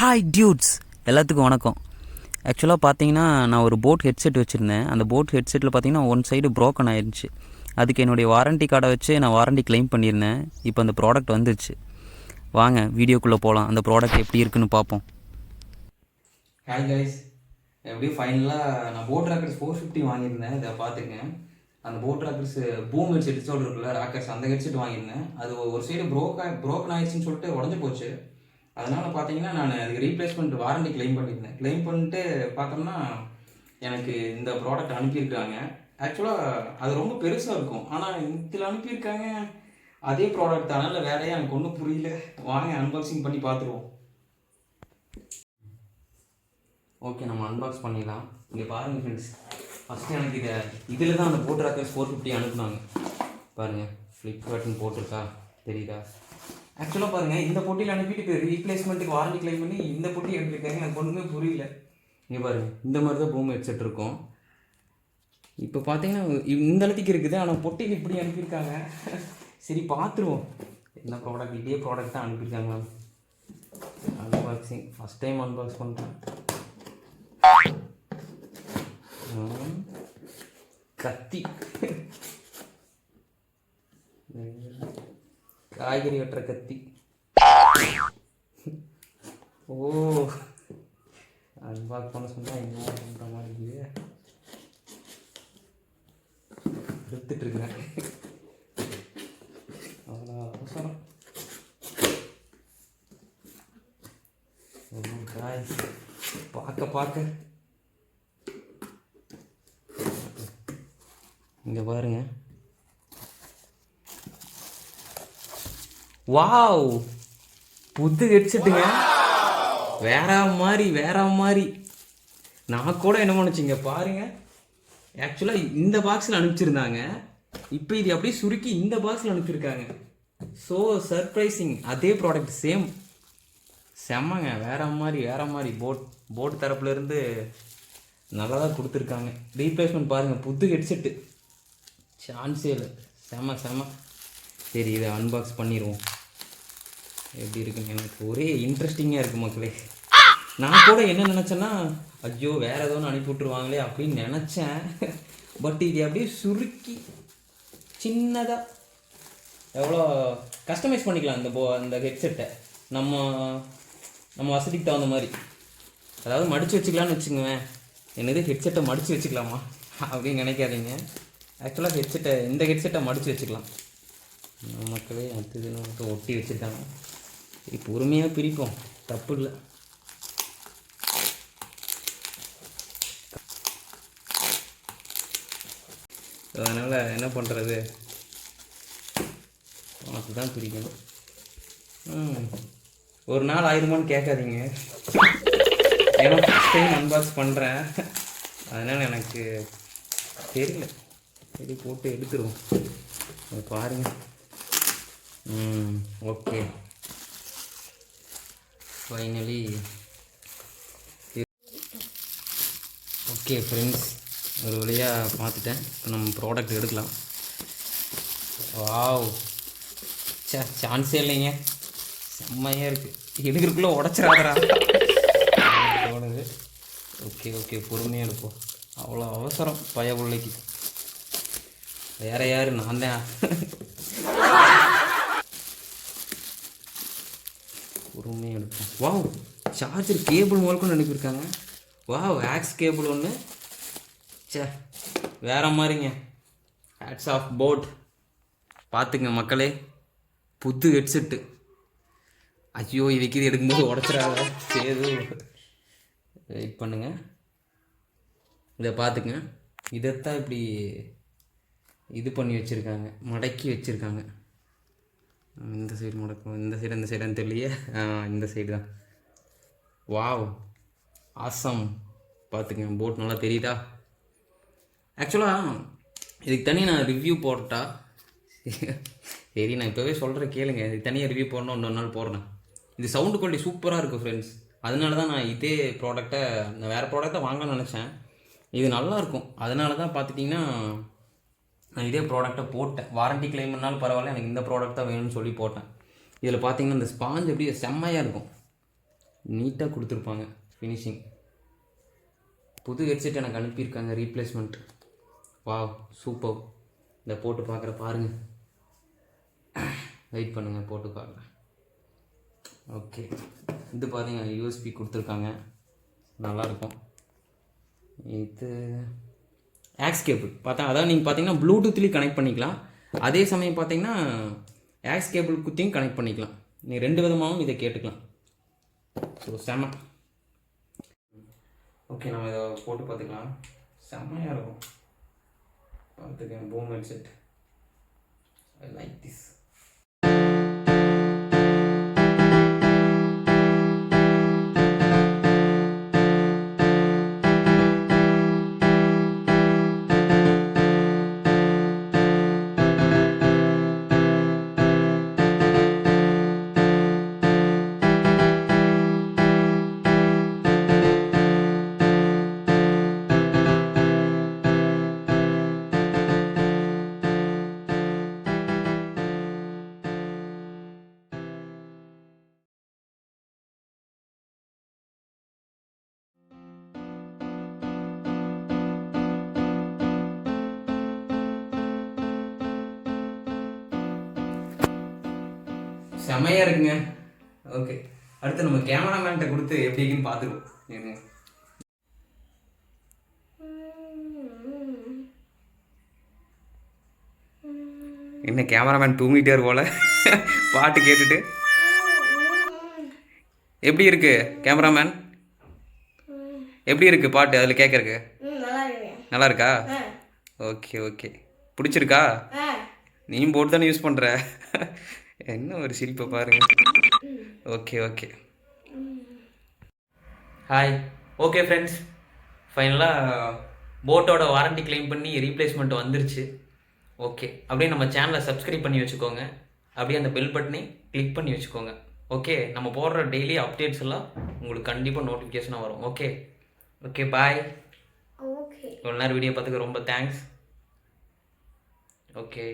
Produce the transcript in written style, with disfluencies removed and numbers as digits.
Hi dudes, எல்லாத்துக்கும் வணக்கம். ஆக்சுவலாக பார்த்தீங்கன்னா நான் ஒரு போட் ஹெட்செட் வச்சுருந்தேன். அந்த போட் ஹெட்செட்டில் பார்த்தீங்கன்னா ஒன் சைடு ப்ரோக்கன் ஆயிடுச்சு. அதுக்கு என்னுடைய வாரண்ட்டி கார்டை வச்சு நான் வாரண்ட்டி கிளைம் பண்ணியிருந்தேன். இப்போ அந்த ப்ராடக்ட் வந்துருச்சு. வாங்க வீடியோக்குள்ளே போகலாம், அந்த ப்ராடக்ட் எப்படி இருக்குன்னு பார்ப்போம். ஹாய் கைஸ், எப்படியும் ஃபைனலாக நான் போட் ராக்கர்ஸ் 450 வாங்கியிருந்தேன். இதை பார்த்துக்கேன். அந்த போட் ராக்கர்ஸ் பூம் ஹெட்செட் இருக்குல்ல, ராக்கர்ஸ் அந்த ஹெட்செட் வாங்கியிருந்தேன். அது ஒரு சைடு ப்ரோக்கன் ஆயிடுச்சுன்னு சொல்லிட்டு உடஞ்சி போச்சு. அதனால் பார்த்தீங்கன்னா நான் அதுக்கு ரீப்ளேஸ்மெண்ட் வாரண்டி கிளைம் பண்ணியிருந்தேன். கிளைம் பண்ணிட்டு பார்த்தோம்னா எனக்கு இந்த ப்ராடக்ட் அனுப்பியிருக்காங்க. ஆக்சுவலாக அது ரொம்ப பெருசாக இருக்கும், ஆனால் இதில் அனுப்பியிருக்காங்க அதே ப்ராடக்ட் தானே, இல்லை வேலையாக எனக்கு ஒன்றும் புரியல. வாங்க அன்பாக்சிங் பண்ணி பார்த்துருவோம். ஓகே, நம்ம அன்பாக்ஸ் பண்ணிடலாம். இங்கே பாருங்கள் ஃப்ரெண்ட்ஸ், ஃபஸ்ட்டு எனக்கு இதில் தான் அந்த போட் ராக்கர்ஸ் 450 அனுப்புனாங்க. பாருங்கள், ஃப்ளிப்கார்ட்னு போட்டிருக்கா, தெரியுதா? ஆக்சுவலாக பாருங்கள், இந்த பொட்டியில் அனுப்பிட்டு இப்போ ரீப்ளேஸ்மெண்ட்டுக்கு வாரண்டி கிளைம் பண்ணி இந்த பொட்டி அனுப்பியிருக்காங்க. எனக்கு ஒன்றுமே புரியல. இங்கே பாருங்கள், இந்த மாதிரி தான் பூம் ஹெட்செட் இருக்கும். இப்போ பார்த்தீங்கன்னா இந்த அளவுக்கு இருக்குது, ஆனால் பொட்டியில் இப்படி அனுப்பியிருக்காங்க. சரி பார்த்துருவோம் என்ன ப்ராடக்ட். இதே ப்ராடக்ட் தான் அனுப்பியிருக்காங்க. அன்பாக்சிங் ஃபஸ்ட் டைம் அன்பாக்ஸ் பண்ணுறேன். கத்தி, காய்கறி வெட்டுற கத்தி. ஓ, அன்பாக்ஸ் பண்ண சொன்னால் என்ன பண்ணுற மாதிரி இல்லையே, எடுத்துட்ருக்குறேன். அவ்வளோ அவசரம். காய் பார்க்க இங்கே பாருங்க. வாவ், புது ஹெட்செட்டுங்க. வேற மாதிரி. நான் கூட என்ன நினச்சிங்க பாருங்க. ஆக்சுவலாக இந்த பாக்ஸில் அனுப்பிச்சிருந்தாங்க, இப்போ இது அப்படியே சுருக்கி இந்த பாக்ஸில் அனுப்பிச்சிருக்காங்க. So surprising. அதே ப்ராடக்ட் சேம், செம்மங்க. வேற மாதிரி போட் தரப்புலேருந்து நல்லா தான் கொடுத்துருக்காங்க. ரீப்ளேஸ்மெண்ட் பாருங்கள், புது ஹெட்செட்டு, சான்ஸே இல்லை. செம்ம. சரி, இதை அன்பாக்ஸ் பண்ணிடுவோம். எப்படி இருக்குன்னு எனக்கு ஒரே இன்ட்ரெஸ்டிங்காக இருக்குது மக்களே. நான் கூட என்ன நினச்சேன்னா, ஐயோ வேறு ஏதோ அனுப்பி விட்ருவாங்களே அப்படின்னு நினச்சேன். பட் இது அப்படியே சுருக்கி சின்னதாக எவ்வளோ கஸ்டமைஸ் பண்ணிக்கலாம் இந்த ஹெட்செட்டை நம்ம வசதிக்கு தகுந்த மாதிரி. அதாவது மடித்து வச்சுக்கலான்னு வச்சுக்குவேன். என்னது, ஹெட்செட்டை மடித்து வச்சுக்கலாமா அப்படின்னு நினைக்காதீங்க. ஆக்சுவலாக இந்த ஹெட்செட்டை மடித்து வச்சுக்கலாம். மக்களே அடுத்ததுன்னு மட்டும் ஒட்டி வச்சுருக்காங்க. இப்போ பொறுமையாக பிரிப்போம், தப்பு இல்லை. அதனால் என்ன பண்ணுறது, உனக்கு தான் பிரிக்கணும். ஒரு நாள் ஆயிருமான்னு கேட்காதீங்க, ஏன்னா ஃபஸ்ட் டைம் அன்பாக்ஸ் பண்ணுறேன். அதனால் எனக்கு தெரியல. சரி, போட்டு எடுத்துருவோம். பாருங்கள். ஓகே, ஃபைனலி ஓகே ஃப்ரெண்ட்ஸ், ஒரு வழியாக பார்த்துட்டேன். இப்போ நம்ம ப்ராடக்ட் எடுக்கலாம். வாவ், சான்ஸே இல்லைங்க, செம்மையாக இருக்குது. எடுக்கிறதுக்குள்ளே உடச்சிடாதரா தோணுது. ஓகே, பொறுமையாக எடுப்போம். அவ்வளோ அவசரம் பய பிள்ளைக்கு. வேற யார், நான் தான். பொறுமையாக எடுப்போம். வாவ், சார்ஜர் கேபிள் முதல்கொண்டு அனுப்பியிருக்காங்க. வாவ், ஆக்ஸ் கேபிள் ஒன்று. வேற மாதிரிங்க. ஹேட்ஸ் ஆஃப் போட். பார்த்துங்க மக்களே, புது ஹெட்செட்டு. ஐயோ, இதுக்கு இது எடுக்கும்போது உடச்சிடாத. சரி, வெயிட் பண்ணுங்க. இதை பார்த்துங்க. இதைத்தான் இப்படி இது பண்ணி வச்சுருக்காங்க, மடக்கி வச்சுருக்காங்க. இந்த சைடு முடக்கும், இந்த சைடுன்னு தெரியலையே. இந்த சைடு தான். Wow, awesome. பார்த்துக்கங்க, போட் நல்லா தெரியுதா? ஆக்சுவலாக இதுக்கு தனி நான் ரிவ்யூ போட்டா சரி, நான் இப்போவே சொல்கிறேன் கேளுங்க. இதுக்கு தனியாக ரிவ்யூ போடணும், இன்னொரு நாள் போடுறேன். இது சவுண்டு குவாலிட்டி சூப்பராக இருக்குது ஃப்ரெண்ட்ஸ். அதனால தான் நான் இதே ப்ராடக்டை, நான் வேறு ப்ராடக்டை வாங்கணும்னு நினச்சேன். இது நல்லாயிருக்கும். அதனால தான் பார்த்துட்டிங்கன்னா நான் இதே ப்ராடக்டை போட்டேன். வாரண்டி கிளைம் பண்ணாலும் பரவாயில்ல, எனக்கு இந்த ப்ராடக்ட் தான் வேணும்னு சொல்லி போட்டேன். இதில் பார்த்தீங்கன்னா இந்த ஸ்பாஞ்ச் எப்படி செம்மையாக இருக்கும். நீட்டாக கொடுத்துருப்பாங்க ஃபினிஷிங். புது ஹெட்செட் எனக்கு அனுப்பியிருக்காங்க ரீப்ளேஸ்மெண்ட். Wow super. இந்த போட்டு பார்க்குற பாருங்கள். வெயிட் பண்ணுங்கள் போட்டு பார்க்குறேன். ஓகே இது பார்த்தீங்கன்னா யூஎஸ்பி கொடுத்துருக்காங்க, நல்லாயிருக்கும். இது ஆக்ஸ் கேபிள் பார்த்தா, அதான் நீங்கள் பார்த்தீங்கன்னா ப்ளூடூத்லேயும் கனெக்ட் பண்ணிக்கலாம், அதே சமயம் பார்த்தீங்கன்னா ஆக்ஸ் கேபிள் குத்தியும் கனெக்ட் பண்ணிக்கலாம். நீங்கள் 2 விதமாகவும் இதை கேட்டுக்கலாம். ஸோ செம்ம. ஓகே நம்ம இதை போட்டு பார்த்துக்கலாம். செம்மையாக இருக்கும். பார்த்துக்கேன் boom headset. I like this. செம்மையாக இருக்குங்க. ஓகே அடுத்து நம்ம கேமராமேன்கிட்ட கொடுத்து எப்படி இருக்குன்னு பார்த்துருவோம். என்ன கேமராமேன் தூங்கிட்டார் போல பாட்டு கேட்டுட்டு. எப்படி இருக்கு கேமராமேன், எப்படி இருக்கு பாட்டு அதில் கேட்கறக்கு? நல்லா இருக்கா? ஓகே ஓகே பிடிச்சிருக்கா? நீயும் போட்டு தானே யூஸ் பண்ணுற. என்ன ஒரு சிரிப்பை பாருங்க. Okay okay hi. Okay friends, ஃபைனலாக போட்டோட வாரண்டி கிளைம் பண்ணி ரீப்ளேஸ்மெண்ட் வந்துருச்சு. ஓகே அப்படியே நம்ம சேனலை சப்ஸ்கிரைப் பண்ணி வச்சுக்கோங்க, அப்படியே அந்த பெல் பட்டனை கிளிக் பண்ணி வச்சுக்கோங்க. ஓகே நம்ம போடுற டெய்லி அப்டேட்ஸ் எல்லாம் உங்களுக்கு கண்டிப்பாக நோட்டிஃபிகேஷனாக வரும். Okay okay bye. ஓகே இவ்வளோ நேரம் வீடியோ பார்த்துக்க ரொம்ப தேங்க்ஸ். ஓகே